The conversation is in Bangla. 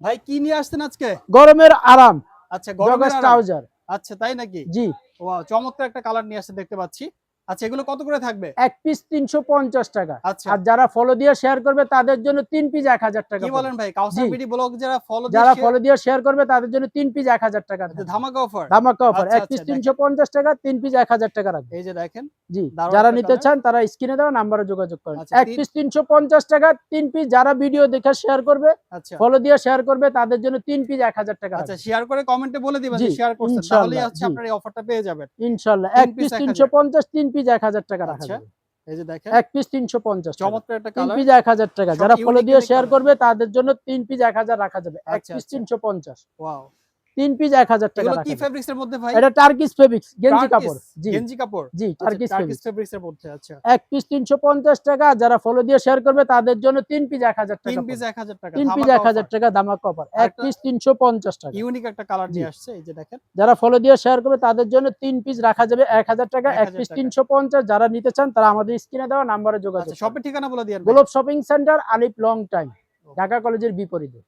ভাই কি নিয়ে আসছেন আজকে? গরমের আরাম। আচ্ছা, গরমের আরাম। ট্রাউজার। আচ্ছা, তাই নাকি? জি। ওয়াও, চমৎকার একটা কালার নিয়ে আসছেন দেখতে পাচ্ছি। আচ্ছা, এগুলো কত করে থাকবে? এক পিস ৩৫০ টাকা। আচ্ছা। আর যারা ফলো দিয়ে শেয়ার করবে তাদের জন্য ৩ পিস ১০০০ টাকা কি পড়বে। বলেন ভাই? কাউসার জি। বিডি ব্লগ যারা ফলো দিয়ে যারা ফলো দিয়ে শেয়ার করবে তাদের জন্য ৩ পিস ১০০০ টাকা আচ্ছা, থাকবে। ধামাকা অফার। ধামাকা অফার। আচ্ছা, ১ পিস আচ্ছা, দেখেন। ৩৫০ টাকা, ৩ পিস ১০০০ টাকা রাখবে। এই যে দেখেন, জি। দারুণ যারা একটা নিতে কালার। চান তারা স্ক্রিনে দেওয়া নাম্বারে যোগাযোগ করেন। আচ্ছা, ১ পিস ৩৫০ টাকা, ৩ পিস যারা ভিডিও দেখে শেয়ার করবে, আচ্ছা, ফলো দিয়ে শেয়ার করবে তাদের জন্য 3 পিস ১০০০ টাকা আচ্ছা, রাখবে। শেয়ার করে কমেন্টে বলে দিবেন জি, যে শেয়ার করছেন। তাহলেই ইনশাআল্লাহ। হচ্ছে জি, আপনার এই অফারটা পেয়ে যাবেন। ইনশাআল্লাহ। ৩ ১ পিস পিস ১০০০। ৩৫০, ৩ পিস ১০০০ টাকা রাখা আচ্ছা, যাবে। এই যে দেখেন, ১ পিস ৩৫০ টাকা। চমৎকার একটা ৩ কালার। পিস ১০০০ টাকা। সব যারা ফলো ইউনিক, দিয়ে ইউনিক শেয়ার কালার। করবে তাদের জন্য ৩ পিস ১০০০ রাখা যাবে। ১ আচ্ছা, পিস আচ্ছা। ৩৫০। ওয়াও! ৩ পিস ১০০০ টাকা এগুলো কি রাখা যাবে। ফেব্রিক্স এর মধ্যে ভাই? এটা টার্কিশ ফেব্রিক্স, গেঞ্জি টার্কিস, কাপড়। জি, গেঞ্জি কাপড়। জি, আচ্ছা, টার্কিশ টার্কিস ফেব্রিক্স। ফেব্রিক্স এর মধ্যে। আচ্ছা, ১ পিস ৩৫০ টাকা। যারা ফলো দিয়ে শেয়ার করবে তাদের জন্য ৩ পিস ১০০০ 3 টাকা পিস পড়বে। ১০০০ টাকা ৩ পিস ধামাকা ১০০০ অফার। টাকা ধামাকা অফার। ১ আরেকটা পিস ৩৫০ টাকা। ইউনিক একটা কালার জি। নিয়ে আসছে। এই যে দেখেন, যারা ফলো দিয়ে শেয়ার করবে তাদের জন্য ৩ পিস রাখা যাবে ১০০০ টাকা। ১ ১০০০ পিস টাকা। ৩৫০। যারা নিতে চান তারা আমাদের স্ক্রিনে দেওয়া নাম্বারে যোগাযোগ আচ্ছা, করুন। শপের ঠিকানা বলে দিয়েন ভাই। গোলক শপিং সেন্টার, আলিফ লং টাইম, ওকে। ঢাকা কলেজের বিপরীতে।